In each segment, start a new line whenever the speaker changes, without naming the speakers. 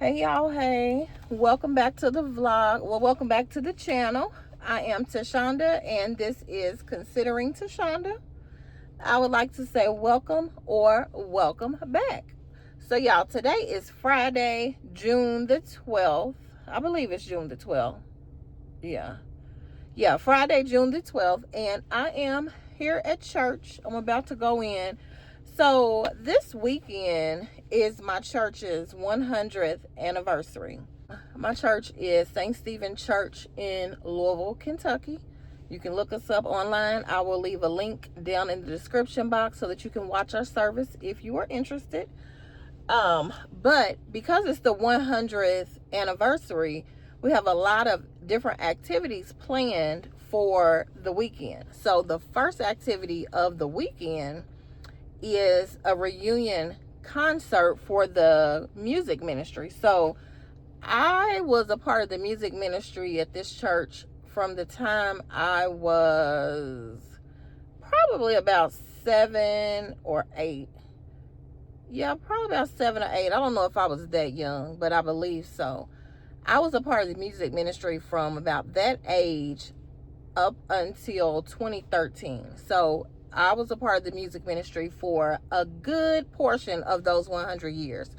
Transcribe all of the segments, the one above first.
Hey y'all, hey, welcome back to the vlog. Well, welcome back to the channel. I am Tashonda and this is Considering Tashonda. I would like to say welcome or welcome back. So y'all, today is Friday, June the 12th. I believe it's June the 12th. Yeah, Friday, June the 12th, and I am here at church. I'm about to go in. So this weekend is my church's 100th anniversary. My church is St. Stephen Church in Louisville, Kentucky. You can look us up online. I will leave a link down in the description box so that you can watch our service if you are interested. But because it's the 100th anniversary, we have a lot of different activities planned for the weekend. So the first activity of the weekend is a reunion concert for the music ministry. So I was a part of the music ministry at this church from the time I was probably about 7 or 8. Yeah, probably about 7 or 8. I don't know if I was that young, but I believe so. I was a part of the music ministry from about that age up until 2013. So I was a part of the music ministry for a good portion of those 100 years.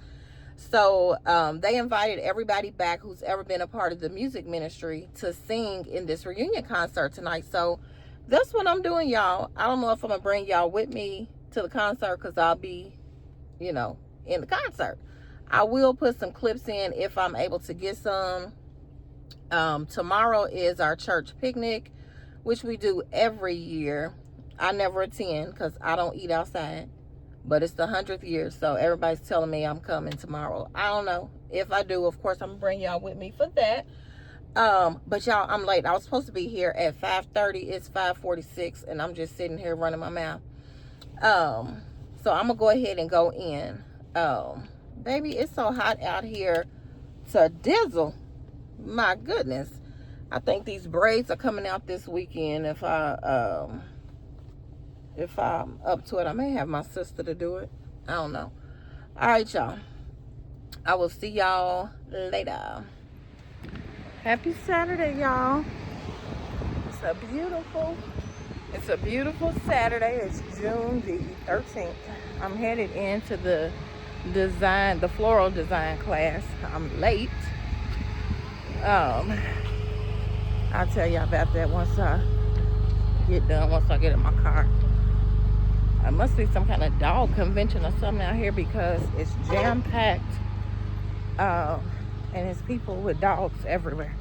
So they invited everybody back who's ever been a part of the music ministry to sing in this reunion concert tonight. So that's what I'm doing, y'all. I don't know if I'm going to bring y'all with me to the concert because I'll be, in the concert. I will put some clips in if I'm able to get some. Tomorrow is our church picnic, which we do every year. I never attend because I don't eat outside, but it's the 100th year, so everybody's telling me I'm coming tomorrow. I don't know. If I do, of course, I'm gonna bring y'all with me for that. But y'all, I'm late. I was supposed to be here at 5:30. It's 5:46, and I'm just sitting here running my mouth. So I'm gonna go ahead and go in. Baby, it's so hot out here to dizzle. My goodness. I think these braids are coming out this weekend. If I'm up to it, I may have my sister to do it. I don't know. All right, y'all. I will see y'all later. Happy Saturday, y'all. It's a beautiful Saturday. It's June the 13th. I'm headed into the floral design class. I'm late. I'll tell y'all about that once I get done, once I get in my car. It must be some kind of dog convention or something out here because it's jam-packed. And it's people with dogs everywhere.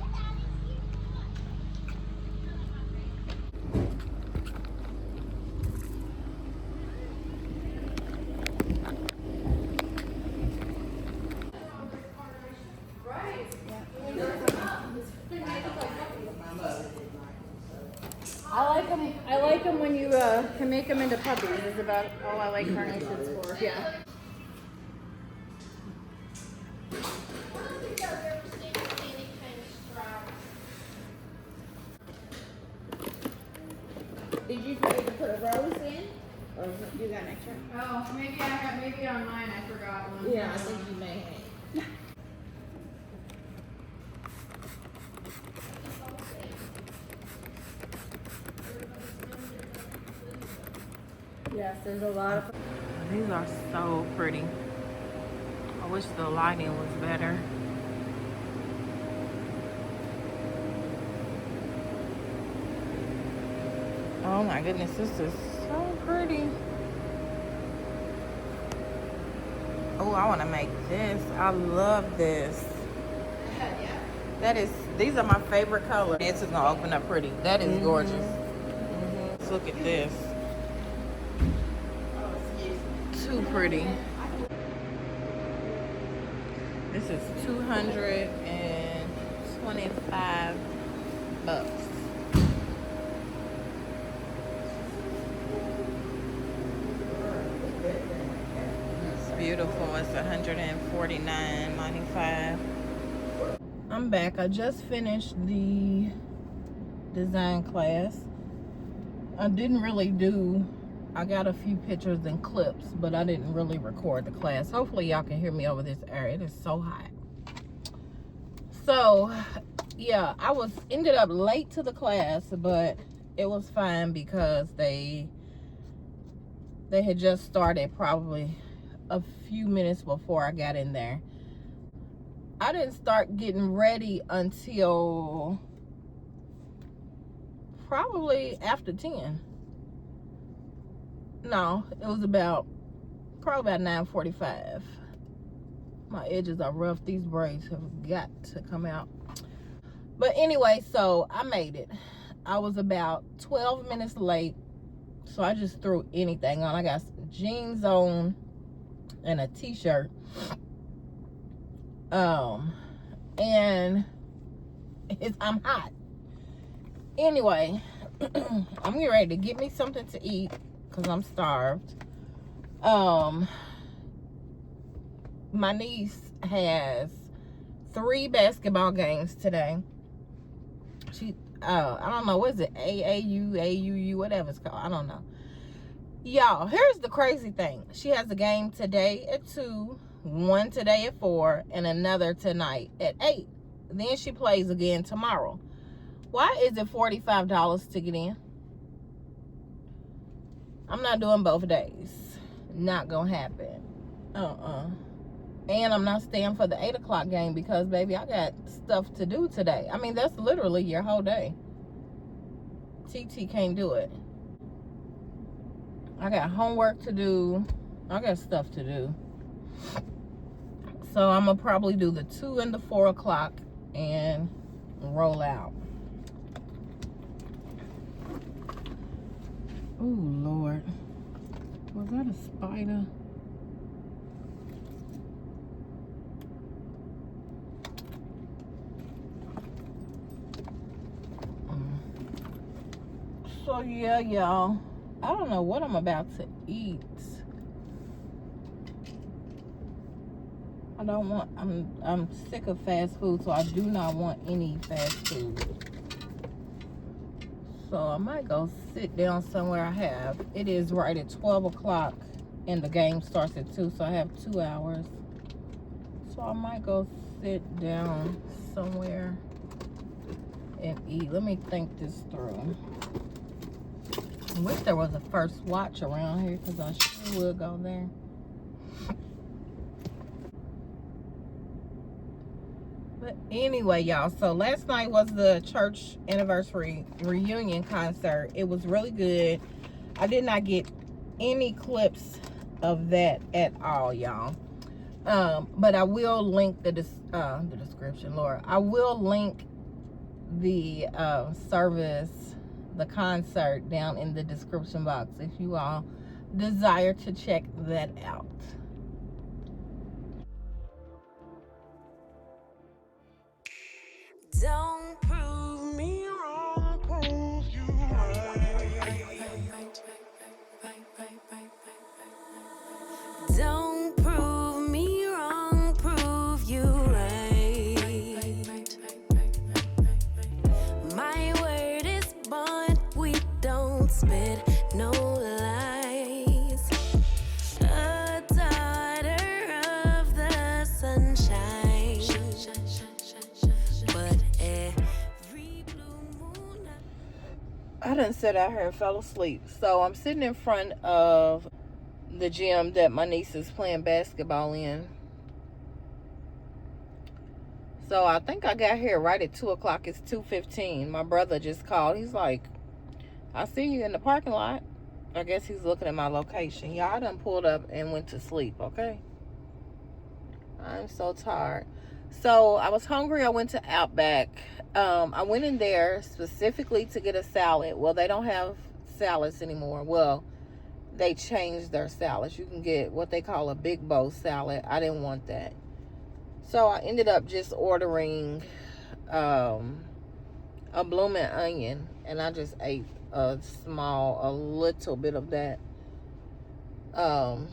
I like them when you can make them into puppies. Is about all I like carnations for. Yeah. Did you forget to put a rose in? Or you got an extra?
Oh, maybe on mine I forgot one.
Yeah, I think you may have.
Yes, there's a lot of.
These are so pretty. I wish the lighting was better. Oh my goodness, this is so pretty. Oh, I want to make this. I love this.
Yeah.
These are my favorite colors. This is gonna open up pretty. That is gorgeous. Let's look at this. Too pretty. This is $225. It's beautiful. It's $149.95. I'm back. I just finished the design class. I didn't really I got a few pictures and clips, but I didn't really record the class. Hopefully y'all can hear me over this area. It is so hot. So yeah, I ended up late to the class, but it was fine because they had just started probably a few minutes before I got in there. I didn't start getting ready until probably after 10. No, it was probably about 9:45. My edges are rough. These braids have got to come out. But anyway, so I made it. I was about 12 minutes late, so I just threw anything on. I got some jeans on and a t-shirt. And I'm hot. Anyway, I'm getting ready to get me something to eat because I'm starved. My niece has 3 basketball games today. I don't know, what is it, AAU, AUU, whatever it's called, I don't know. Y'all, here's the crazy thing. She has a game today at 2, one today at 4, and another tonight at 8. Then she plays again tomorrow. Why is it $45 to get in? I'm not doing both days. Not gonna happen. And I'm not staying for the 8 o'clock game because, baby, I got stuff to do today. I mean, that's literally your whole day. TT can't do it. I got homework to do. I got stuff to do. So I'm going to probably do the 2 and the 4 o'clock and roll out. Oh, Lord. Was that a spider? So yeah, y'all, I don't know what I'm about to eat. I'm sick of fast food, so I do not want any fast food. So I might go sit down somewhere. It is right at 12 o'clock and the game starts at 2, so I have 2 hours. So I might go sit down somewhere and eat. Let me think this through. I wish there was a First Watch around here because I sure would go there. But anyway, y'all, so last night was the church anniversary reunion concert. It was really good. I did not get any clips of that at all, y'all. But I will link the description, Laura. I will link the service, the concert, down in the description box if you all desire to check that out.
Don't prove me wrong, prove you right. Don't prove me wrong, prove you right. My word is bond, we don't spit no lies. A daughter of the sunshine.
I done sat out here and fell asleep. So I'm sitting in front of the gym that my niece is playing basketball in. So I think I got here right at 2 o'clock. It's 2:15. My brother just called. He's like, I see you in the parking lot. I guess he's looking at my location. Y'all done pulled up and went to sleep, okay? I'm so tired. So I was hungry. I went to Outback. I went in there specifically to get a salad. Well, they don't have salads anymore. Well, they changed their salads. You can get what they call a big bowl salad. I didn't want that. So I ended up just ordering a blooming onion. And I just ate a little bit of that. So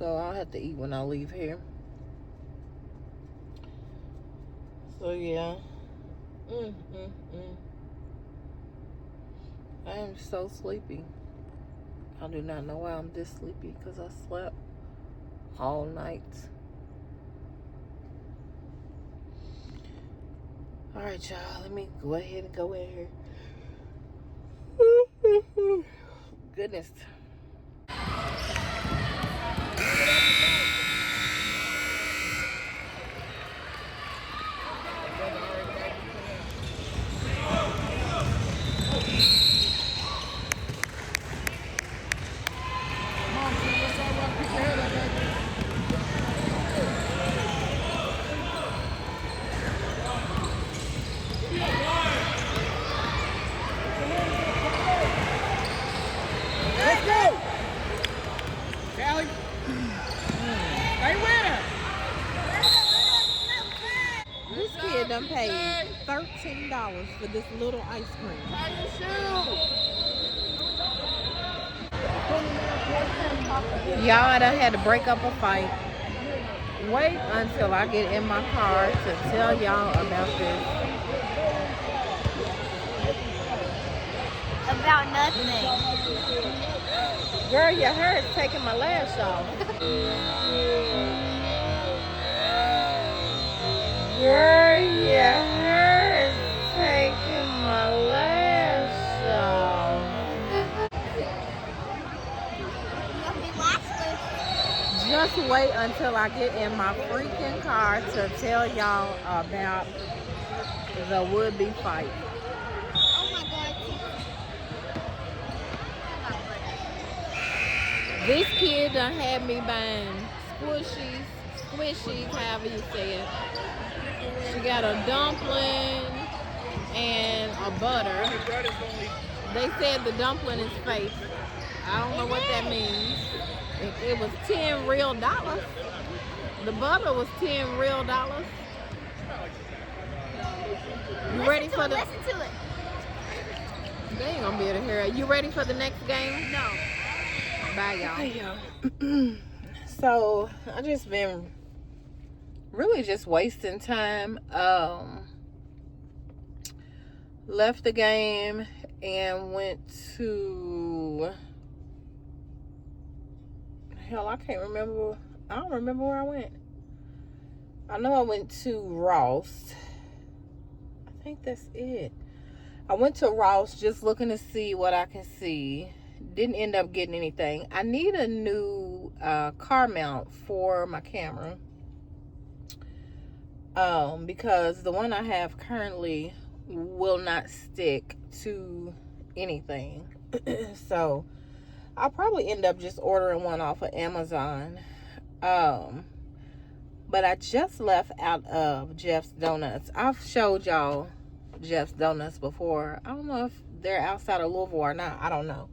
I'll have to eat when I leave here. So yeah. I am so sleepy. I do not know why I'm this sleepy, because I slept all night. All right, y'all. Let me go ahead and go in here. Goodness.
Let's go! Callie. Hey, winner!
This kid done paid $13 for this little ice cream.
Tie your shoe!
Y'all done had to break up a fight. Wait until I get in my car to tell y'all about this.
About nothing.
Girl, your hair is taking my lash off. Girl, your hair is taking my lash off. Just wait until I get in my freaking car to tell y'all about the would-be fight.
Oh my god.
This kid done had me buying squishies, however you say it. She got a dumpling and a butter. They said the dumpling is fake. I don't know what that means. It was $10 real. The butter was $10 real. You ready for the?
Listen to it.
They ain't gonna be able to hear it. You ready for the next game?
No.
Bye, y'all. Hey, y'all. So I just been really just wasting time. Left the game and went to, hell, I can't remember. I don't remember where I went. I know I went to Ross. I think that's it. I went to Ross just looking to see what I can see. Didn't end up getting anything. I need a new car mount for my camera. Because the one I have currently will not stick to anything. So I'll probably end up just ordering one off of Amazon. But I just left out of Jeff's Donuts. I've showed y'all Jeff's Donuts before. I don't know if they're outside of Louisville or not. I don't know.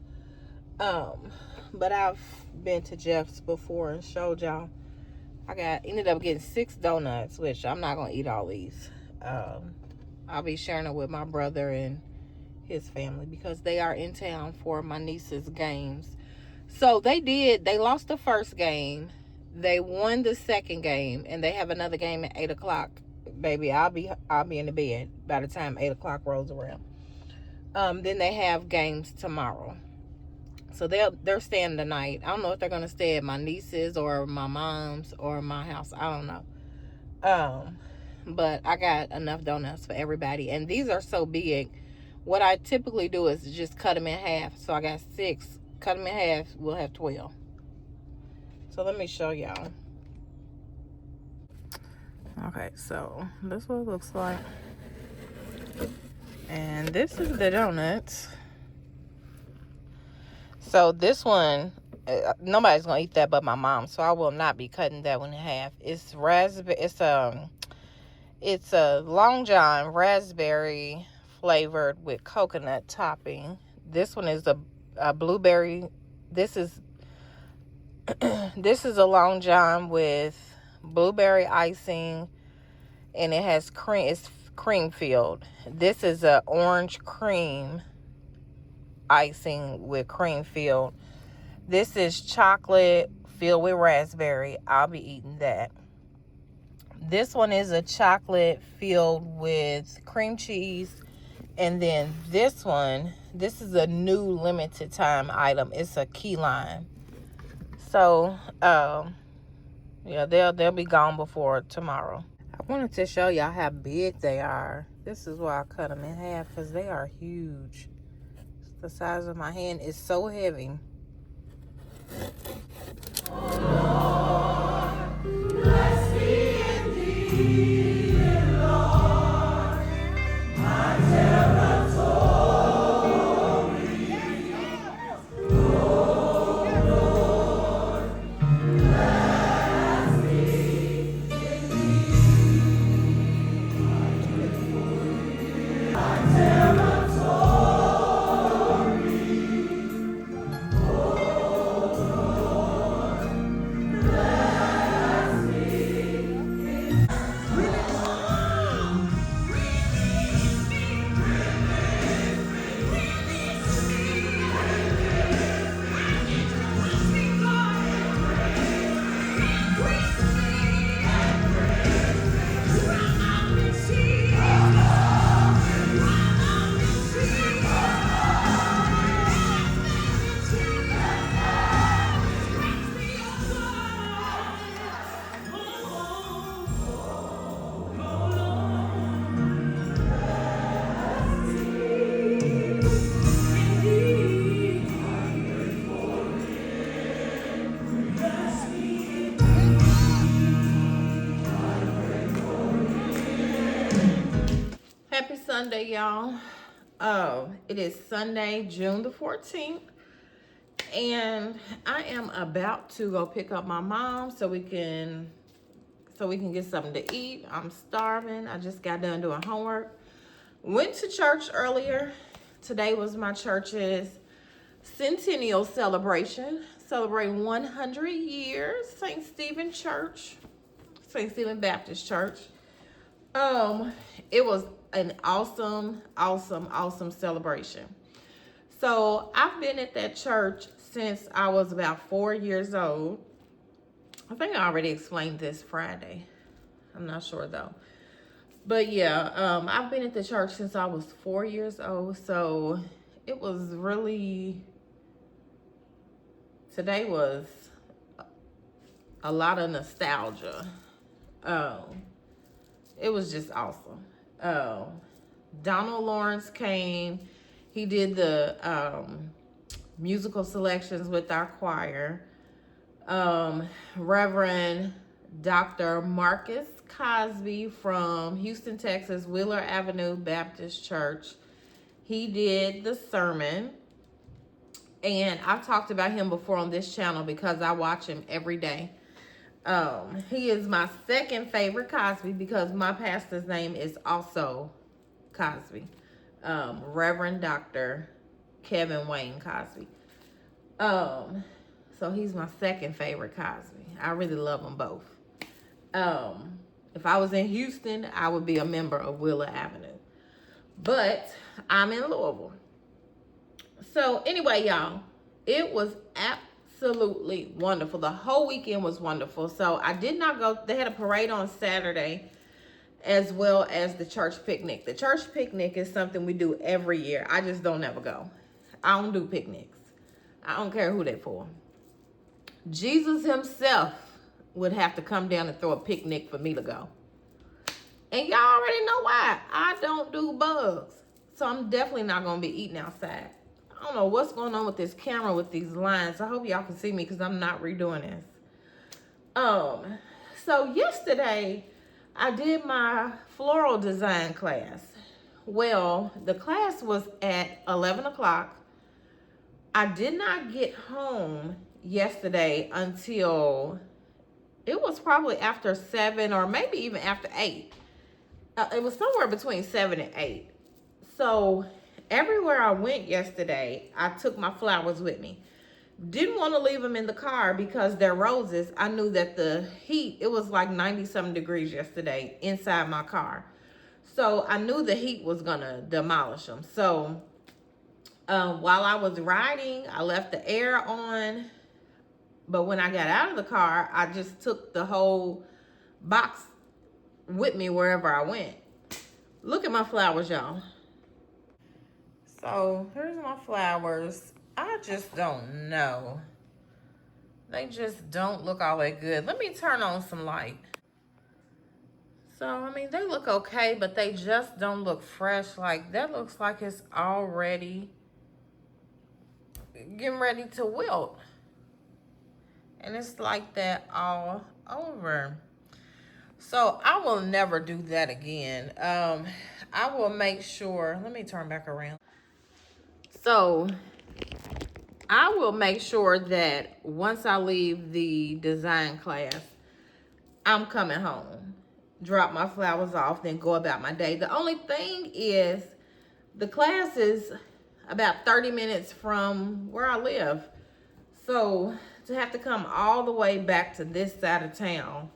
But I've been to Jeff's before and showed y'all. Ended up getting 6 donuts, which I'm not gonna eat all these. I'll be sharing it with my brother and his family because they are in town for my niece's games. So they lost the first game. They won the second game, and they have another game at 8 o'clock. Baby, I'll be in the bed by the time 8 o'clock rolls around. Then they have games tomorrow. So they're staying the night. I don't know if they're gonna stay at my niece's or my mom's or my house. I don't know. But I got enough donuts for everybody, and these are so big. What I typically do is just cut them in half. So I got 6. Cut them in half. We'll have 12. So let me show y'all. Okay, so this is what it looks like, and this is the donuts. So this one, nobody's gonna eat that but my mom, so I will not be cutting that one in half. It's raspberry. It's a Long John raspberry flavored with coconut topping. This one is a blueberry. This is a Long John with blueberry icing, and it has cream. It's cream filled. This is a orange cream icing with cream filled. This is chocolate filled with raspberry. I'll be eating that. This one is a chocolate filled with cream cheese. And then this one, this is a new limited time item. It's a key lime. So, yeah, they'll be gone before tomorrow. I wanted to show y'all how big they are. This is why I cut them in half, because they are huge. The size of my hand is so heavy. Happy Sunday, y'all. It is Sunday, June the 14th. And I am about to go pick up my mom so we can get something to eat. I'm starving. I just got done doing homework. Went to church earlier. Today was my church's centennial celebration, celebrating 100 years. St. Stephen Church, St. Stephen Baptist Church. It was an awesome celebration. So I've been at that church since I was about 4 years old. I think I already explained this Friday. I'm not sure though. But yeah, I've been at the church since I was 4 years old. So it was really, today was a lot of nostalgia. It was just awesome. Donald Lawrence came. He did the musical selections with our choir. Reverend Dr. Marcus Cosby from Houston, Texas, Wheeler Avenue Baptist Church. He did the sermon. And I've talked about him before on this channel because I watch him every day. He is my second favorite Cosby because my pastor's name is also Cosby. Reverend Dr. Kevin Wayne Cosby. So he's my second favorite Cosby. I really love them both. If I was in Houston, I would be a member of Wheeler Avenue. But I'm in Louisville. So anyway, y'all, it was absolutely wonderful. The whole weekend was wonderful. So I did not go. They had a parade on Saturday as well as the church picnic. The church picnic is something we do every year. I just don't ever go. I don't do picnics. I don't care who they're for. Jesus himself would have to come down and throw a picnic for me to go. And y'all already know why. I don't do bugs. So I'm definitely not going to be eating outside. I don't know what's going on with this camera with these lines. I hope y'all can see me because I'm not redoing this. So yesterday, I did my floral design class. Well, the class was at 11 o'clock. I did not get home yesterday until it was probably after 7 or maybe even after 8. It was somewhere between 7 and 8. So everywhere I went yesterday, I took my flowers with me. Didn't want to leave them in the car because they're roses. I knew that the heat, it was like 90-something degrees yesterday inside my car. So I knew the heat was going to demolish them. So while I was riding, I left the air on. But when I got out of the car, I just took the whole box with me wherever I went. Look at my flowers, y'all. So here's my flowers. I just don't know. They just don't look all that good. Let me turn on some light. So, I mean, they look okay, but they just don't look fresh. Like, that looks like it's already getting ready to wilt. And it's like that all over. So, I will never do that again. I will make sure, let me turn back around. So, I will make sure that once I leave the design class, I'm coming home, drop my flowers off, then go about my day. The only thing is the class is about 30 minutes from where I live. So to have to come all the way back to this side of town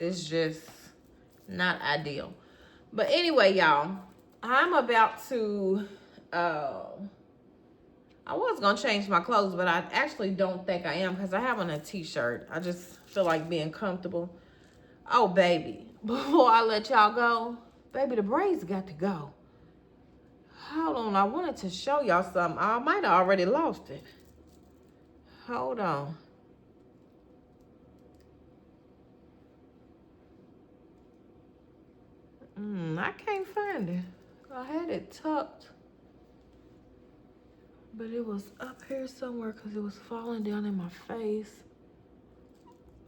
is just not ideal. But anyway, y'all, I'm about to, I was going to change my clothes, but I actually don't think I am because I have on a t-shirt. I just feel like being comfortable. Oh, baby, before I let y'all go, baby, the braids got to go. Hold on, I wanted to show y'all something. I might have already lost it. Hold on. I can't find it. I had it tucked. But it was up here somewhere because it was falling down in my face.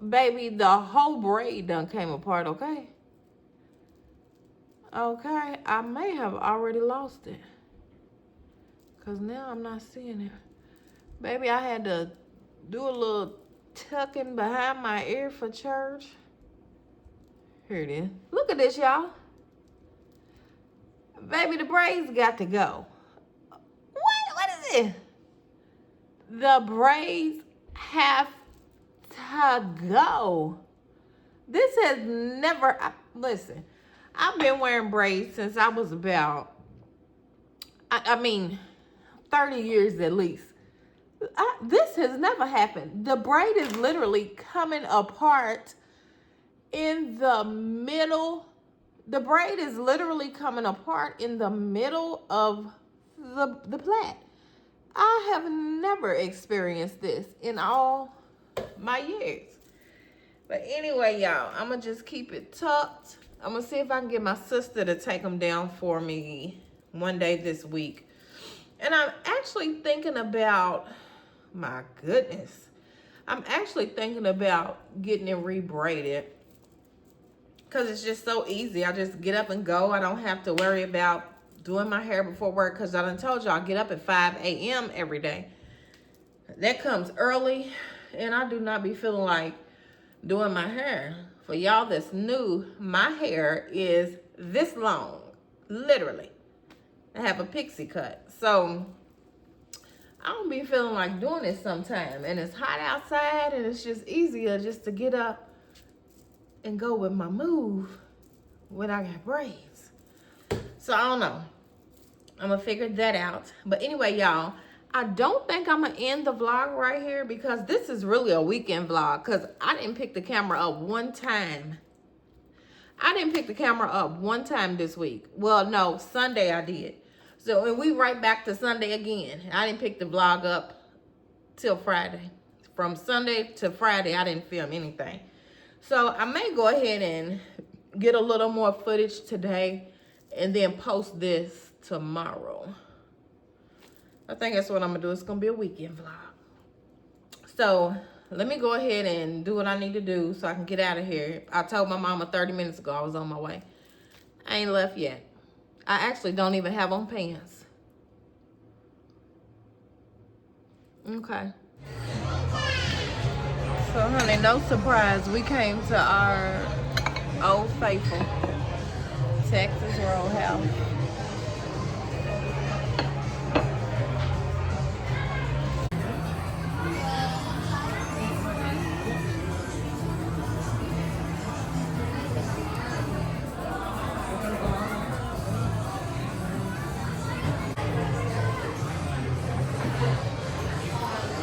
Baby, the whole braid done came apart, okay? Okay, I may have already lost it. Because now I'm not seeing it. Baby, I had to do a little tucking behind my ear for church. Here it is. Look at this, y'all. Baby, the braids got to go. What is it? The braids have to go. This has never, listen, I've been wearing braids since I was about, I mean, 30 years at least. This has never happened. The braid is literally coming apart in the middle. The braid is literally coming apart in the middle of the plait. I have never experienced this in all my years. But anyway, y'all, I'm going to just keep it tucked. I'm going to see if I can get my sister to take them down for me one day this week. And I'm actually thinking about, my goodness, I'm actually thinking about getting it rebraided. Because it's just so easy. I just get up and go. I don't have to worry about doing my hair before work. Because I done told y'all I get up at 5 a.m. every day. That comes early. And I do not be feeling like doing my hair. For y'all that's new, my hair is this long. Literally. I have a pixie cut. So I don't be feeling like doing it sometime. And it's hot outside. And it's just easier just to get up and go with my move when I got braids. So I don't know. I'm gonna figure that out. But anyway, y'all, I don't think I'm gonna end the vlog right here because this is really a weekend vlog because I didn't pick the camera up one time. I didn't pick the camera up one time this week. Well, no, Sunday I did. So, and we right back to Sunday again. I didn't pick the vlog up till Friday. From Sunday to Friday, I didn't film anything. So I may go ahead and get a little more footage today and then post this tomorrow. I think that's what I'm gonna do. It's gonna be a weekend vlog. So let me go ahead and do what I need to do so I can get out of here. I told my mama 30 minutes ago I was on my way. I ain't left yet. I actually don't even have on pants. Okay. So, honey, no surprise. We came to our Old Faithful Texas Roadhouse.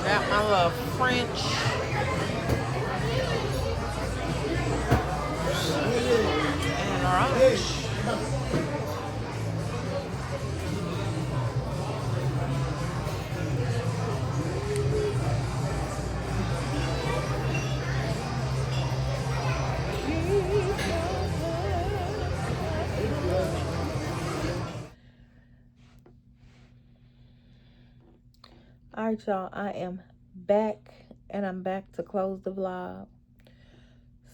Got my little French and ranch. Alright, y'all, I am back, and I'm back to close the vlog.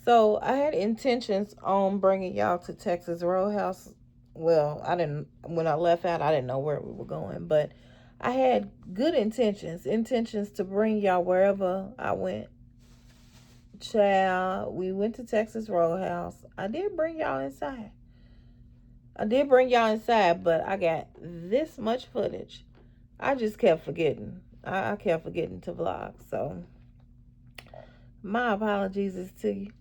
So I had intentions on bringing y'all to Texas Roadhouse. Well, I didn't, when I left out, I didn't know where we were going, but I had good intentions to bring y'all wherever I went. Child, we went to Texas Roadhouse. I did bring y'all inside. But I got this much footage. I just kept forgetting. I kept forgetting to vlog. So my apologies is to you.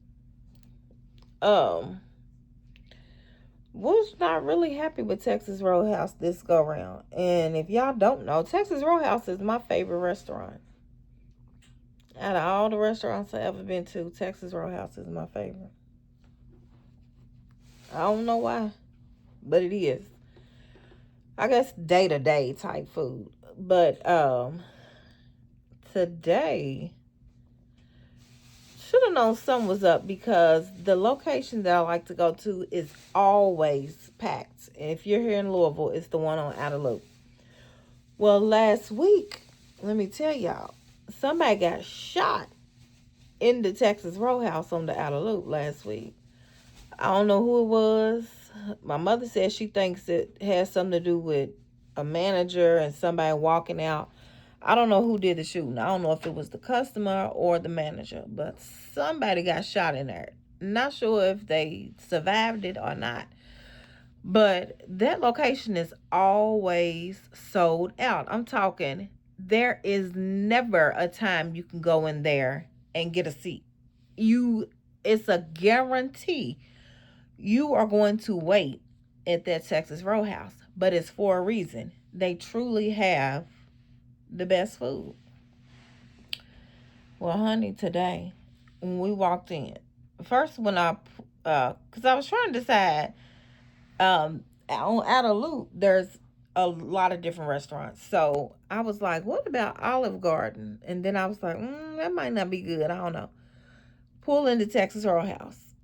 Was not really happy with Texas Roadhouse this go round. And if y'all don't know, Texas Roadhouse is my favorite restaurant. Out of all the restaurants I've ever been to, Texas Roadhouse is my favorite. I don't know why, but it is. I guess day-to-day type food. But today, should have known something was up, because the location that I like to go to is always packed. And if you're here in Louisville, it's the one on Outer Loop. Well, last week, let me tell y'all, somebody got shot in the Texas Roadhouse on the Outer Loop last week. I don't know who it was. My mother says she thinks it has something to do with a manager and somebody walking out. I don't know who did the shooting. I don't know if it was the customer or the manager, but somebody got shot in there. Not sure if they survived it or not. But that location is always sold out. I'm talking, there is never a time you can go in there and get a seat. It's a guarantee you are going to wait at that Texas Roadhouse. But it's for a reason. They truly have the best food. Well, honey, today, when we walked in, first when because I was trying to decide, on Outer Loop, there's a lot of different restaurants. So I was like, what about Olive Garden? And then I was like, that might not be good. I don't know. Pull into Texas Roadhouse.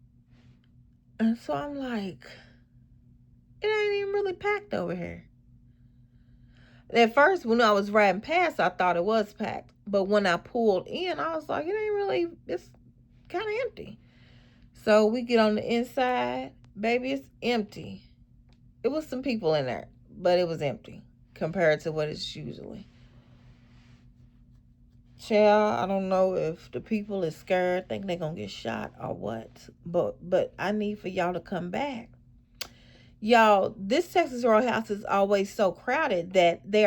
And so I'm like, it ain't even really packed over here. At first, when I was riding past, I thought it was packed. But when I pulled in, I was like, it's kind of empty. So we get on the inside. Baby, it's empty. It was some people in there, but it was empty compared to what it's usually. Child, I don't know if the people is scared, think they're going to get shot or what. But I need for y'all to come back. Y'all, this Texas Roadhouse is always so crowded that they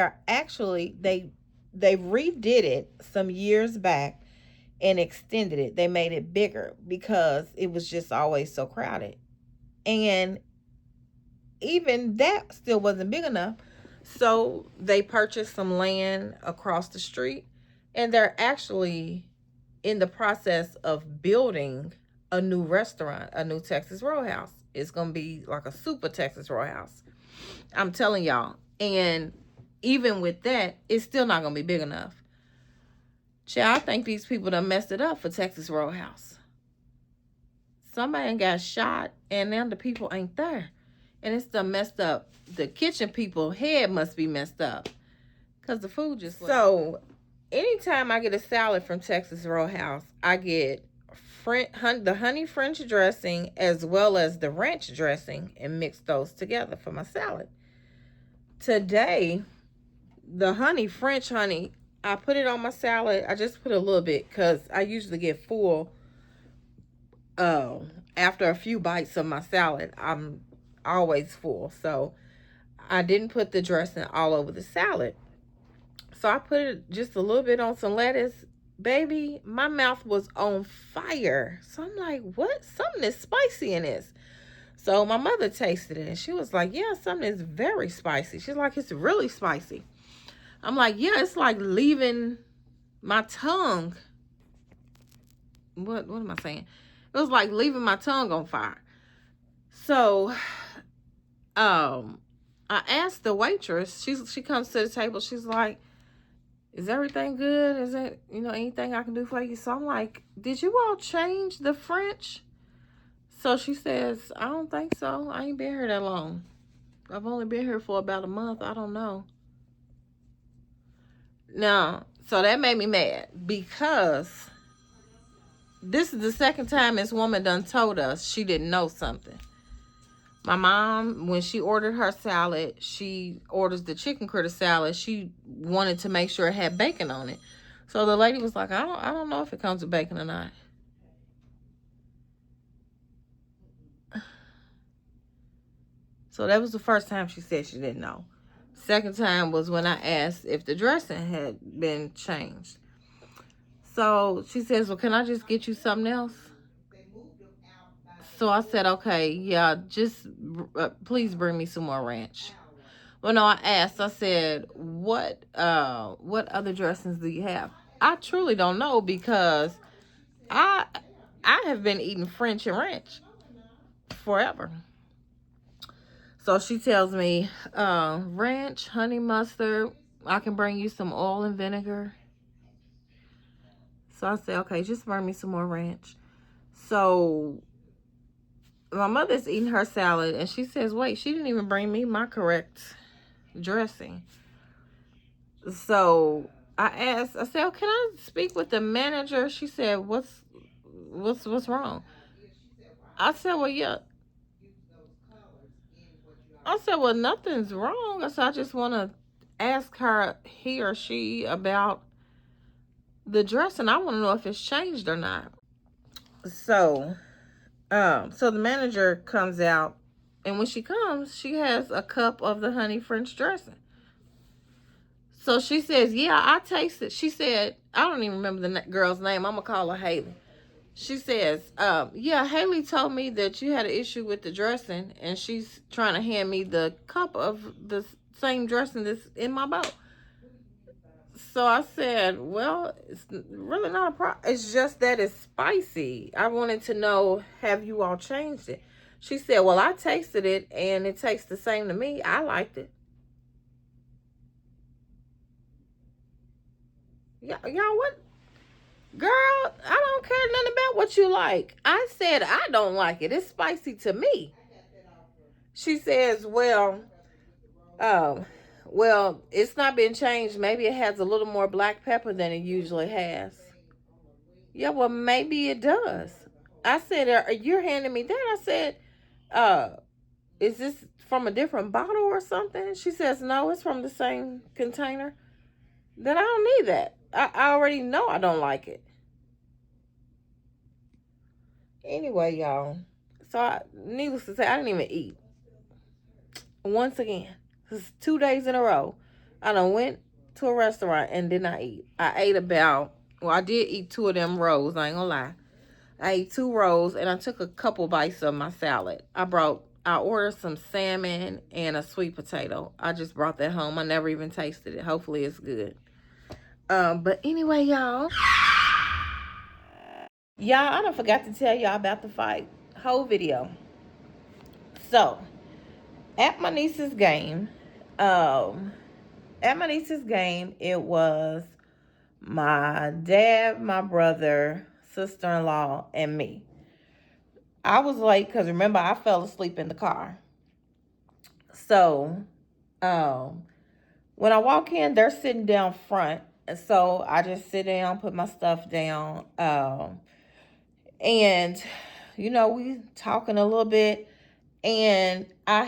redid it some years back and extended it. They made it bigger because it was just always so crowded. And even that still wasn't big enough. So they purchased some land across the street, and they're actually in the process of building a new restaurant, a new Texas Roadhouse. It's going to be like a super Texas Roadhouse. I'm telling y'all. And even with that, it's still not going to be big enough. Child, I think these people done messed it up for Texas Roadhouse. Somebody got shot, and now the people ain't there. And it's done messed up. The kitchen people head must be messed up, because the food just... So, anytime I get a salad from Texas Roadhouse, I get the honey French dressing as well as the ranch dressing, and mix those together for my salad. Today, the French honey, I put it on my salad. I just put a little bit because I usually get full after a few bites of my salad. I'm always full. So I didn't put the dressing all over the salad. So I put it just a little bit on some lettuce. Baby, my mouth was on fire. So I'm like, what? Something is spicy in this. So my mother tasted it, and she was like, yeah, something is very spicy. She's like, it's really spicy. I'm like, yeah, it's like leaving my tongue. What am I saying? It was like leaving my tongue on fire. So I asked the waitress, she comes to the table, she's like, is everything good? Is it, anything I can do for you? So I'm like, did you all change the French? So she says, I don't think so. I ain't been here that long. I've only been here for about a month. I don't know. Now, So that made me mad because this is the second time this woman done told us she didn't know something. My mom, when she ordered her salad, she orders the chicken critter salad. She wanted to make sure it had bacon on it. So the lady was like, I don't know if it comes with bacon or not. So that was the first time she said she didn't know. Second time was when I asked if the dressing had been changed. So she says, well, can I just get you something else? So I said, okay, yeah, just please bring me some more ranch. Well, no, I asked, I said, what other dressings do you have? I truly don't know because I have been eating French and ranch forever. So she tells me, ranch, honey mustard, I can bring you some oil and vinegar. So I said, okay, just bring me some more ranch. So my mother's eating her salad and she says, wait, she didn't even bring me my correct dressing. So I asked, I said, oh, can I speak with the manager? She said, what's wrong? I said, well, yeah. I said, well, nothing's wrong. I said, I just want to ask her, he or she, about the dressing. I want to know if it's changed or not. So the manager comes out, and when she comes, she has a cup of the honey French dressing. So she says, yeah, I tasted. She said, I don't even remember the girl's name. I'm going to call her Haley. She says, yeah, Haley told me that you had an issue with the dressing, and she's trying to hand me the cup of the same dressing that's in my bowl. So I said, well, it's really not a problem. It's just that it's spicy. I wanted to know, have you all changed it? She said, well, I tasted it, and it tastes the same to me. I liked it. Y'all, what? Girl, I don't care nothing about what you like. I said I don't like it. It's spicy to me. She says, well, it's not been changed. Maybe it has a little more black pepper than it usually has. Yeah, well, maybe it does. I said, you're handing me that? I said, is this from a different bottle or something? She says, no, it's from the same container. Then I don't need that. I already know I don't like it. Anyway, y'all. So, needless to say, I didn't even eat. Once again, this is 2 days in a row. I done went to a restaurant and did not eat. I did eat 2 of them rolls. I ain't gonna lie. I ate 2 rolls and I took a couple bites of my salad. I ordered some salmon and a sweet potato. I just brought that home. I never even tasted it. Hopefully it's good. But anyway, y'all. I done forgot to tell y'all about the fight. Whole video. So, at my niece's game, it was my dad, my brother, sister-in-law, and me. I was late because remember I fell asleep in the car. So, when I walk in, they're sitting down front. And so I just sit down, put my stuff down. And, we talking a little bit. And I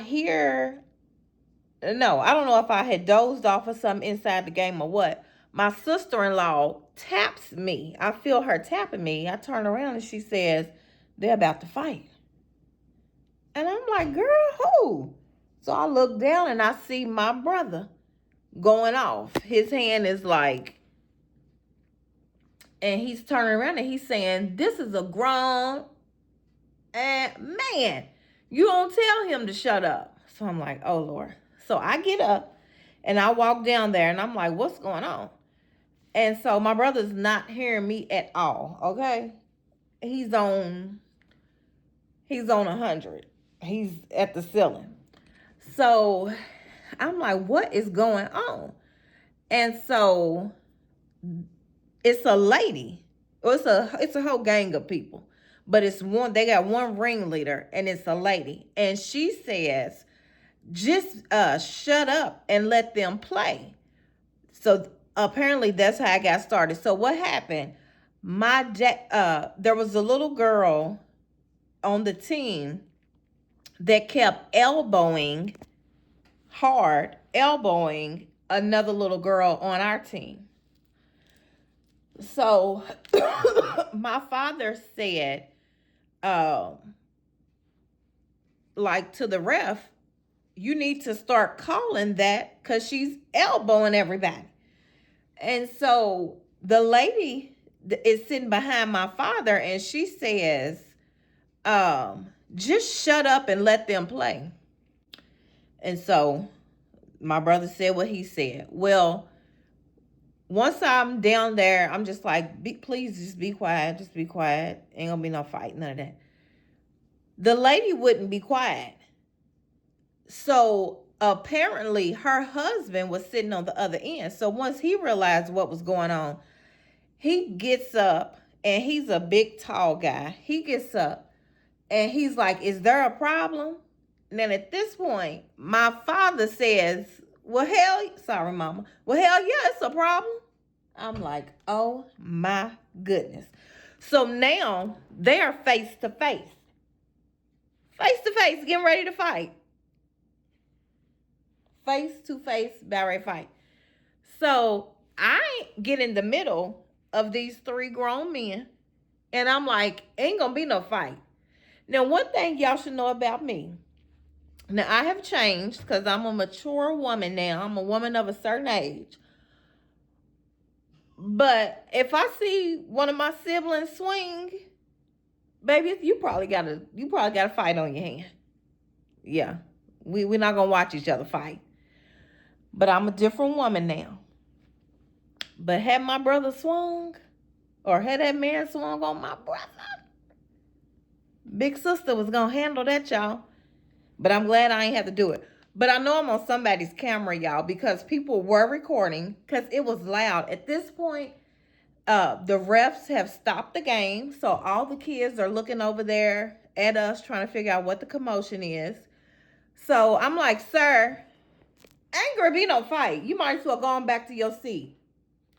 don't know if I had dozed off or something inside the game or what. My sister-in-law taps me. I feel her tapping me. I turn around and she says, they're about to fight. And I'm like, girl, who? So I look down and I see my brother going off. His hand is like, and he's turning around and he's saying, this is a grown man. You don't tell him to shut up. So I'm like, oh, Lord. So I get up and I walk down there and I'm like, what's going on? And so my brother's not hearing me at all, okay? He's on 100. He's at the ceiling. So I'm like, what is going on? And so it's a lady. Well, it's a whole gang of people. But they got one ringleader and it's a lady. And she says, just shut up and let them play. So apparently that's how I got started. So what happened? My dad, there was a little girl on the team that kept elbowing another little girl on our team. So my father said, um, like to the ref, you need to start calling that because she's elbowing everybody. And so the lady is sitting behind my father and she says, just shut up and let them play. And so my brother said what he said. Well, once I'm down there, I'm just like, please just be quiet. Just be quiet. Ain't gonna be no fight, none of that. The lady wouldn't be quiet. So apparently her husband was sitting on the other end. So once he realized what was going on, he gets up, and he's a big, tall guy. He gets up and he's like, is there a problem? And then at this point, my father says, well, sorry, mama. Well, hell yeah, it's a problem. I'm like, oh my goodness. So now they're face to face, getting ready to fight. Face to face, barrier fight. So I get in the middle of these three grown men, and I'm like, ain't gonna be no fight. Now, one thing y'all should know about me. Now, I have changed because I'm a mature woman now. I'm a woman of a certain age. But if I see one of my siblings swing, baby, you probably got a fight on your hand. Yeah, we're not gonna watch each other fight. But I'm a different woman now. But had my brother swung, or had that man swung on my brother, big sister was gonna handle that, y'all. But I'm glad I ain't have to do it. But I know I'm on somebody's camera, y'all, because people were recording because it was loud. At this point, the refs have stopped the game. So all the kids are looking over there at us trying to figure out what the commotion is. So I'm like, sir, ain't gonna be no fight. You might as well go on back to your seat.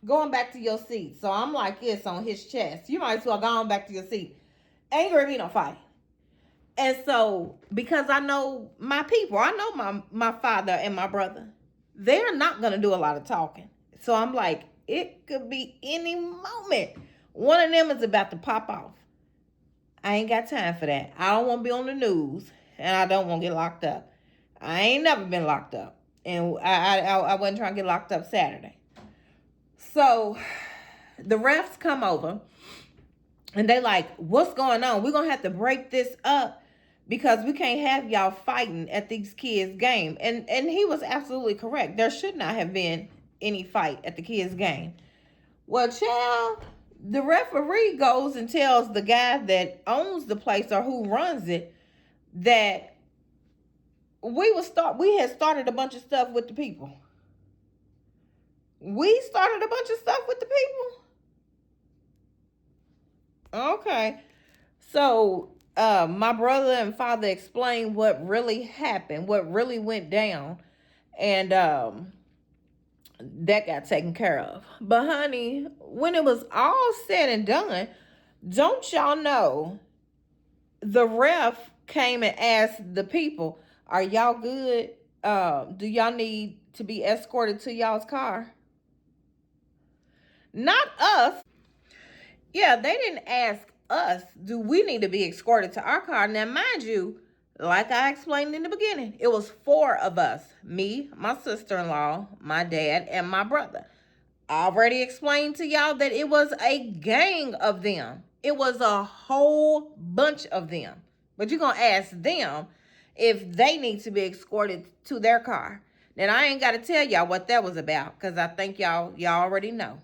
Going back to your seat. So I'm like this on his chest. You might as well go on back to your seat. Ain't gonna be no fight. And so, because I know my people, I know my father and my brother, they're not going to do a lot of talking. So I'm like, it could be any moment. One of them is about to pop off. I ain't got time for that. I don't want to be on the news, and I don't want to get locked up. I ain't never been locked up. And I wasn't trying to get locked up Saturday. So the refs come over, and they like, what's going on? We're going to have to break this up, because we can't have y'all fighting at these kids' game. And he was absolutely correct. There should not have been any fight at the kids' game. Well, child, the referee goes and tells the guy that owns the place or who runs it that we had started a bunch of stuff with the people. We started a bunch of stuff with the people? Okay. So my brother and father explained what really happened, what really went down, and that got taken care of. But honey, when it was all said and done, don't y'all know the ref came and asked the people, are y'all good? Do y'all need to be escorted to y'all's car? Not us. Yeah, they didn't ask us, do we need to be escorted to our car? Now, mind you, like I explained in the beginning, it was 4 of us. Me, my sister-in-law, my dad, and my brother. I already explained to y'all that it was a gang of them. It was a whole bunch of them. But you're going to ask them if they need to be escorted to their car. Then I ain't got to tell y'all what that was about, because I think y'all already know.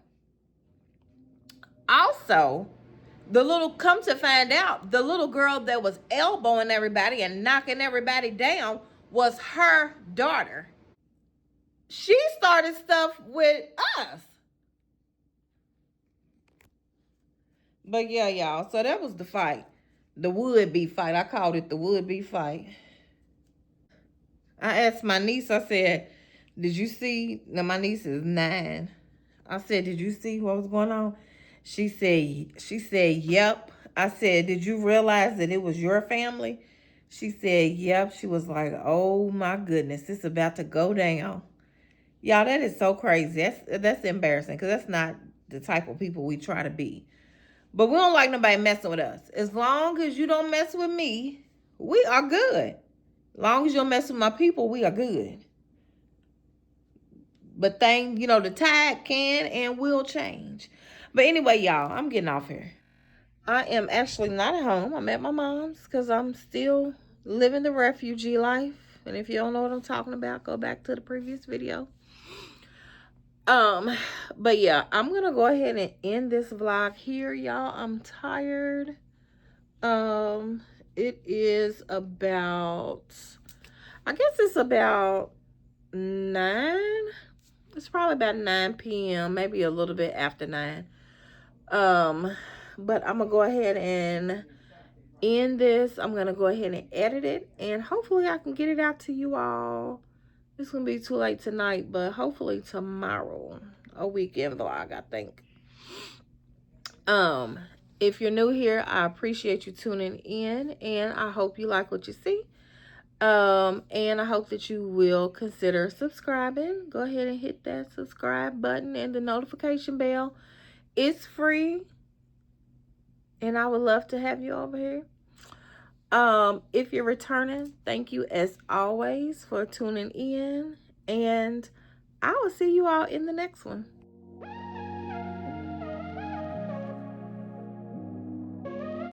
Also, come to find out, the little girl that was elbowing everybody and knocking everybody down was her daughter. She started stuff with us. But yeah, y'all, so that was the fight. The would-be fight. I called it the would-be fight. I asked my niece, I said, did you see? Now, my niece is 9. I said, did you see what was going on? She said, yep. I said, did you realize that it was your family? She said, yep. She was like, oh my goodness, it's about to go down. Y'all, that is so crazy. That's embarrassing because that's not the type of people we try to be. But we don't like nobody messing with us. As long as you don't mess with me, we are good. As long as you don't mess with my people, we are good. But the tide can and will change. But anyway, y'all, I'm getting off here. I am actually not at home. I'm at my mom's because I'm still living the refugee life. And if you don't know what I'm talking about, go back to the previous video. But yeah, I'm gonna go ahead and end this vlog here, y'all. I'm tired. It is about, I guess it's about 9. It's probably about 9 p.m., maybe a little bit after 9. But I'm gonna go ahead and end this. I'm gonna go ahead and edit it, and hopefully I can get it out to you all. It's gonna be too late tonight, but hopefully tomorrow, a weekend vlog, I think. If you're new here, I appreciate you tuning in, and I hope you like what you see. And I hope that you will consider subscribing. Go ahead and hit that subscribe button and the notification bell. It's free, and I would love to have you over here. If you're returning, thank you as always for tuning in, and I will see you all in the next one.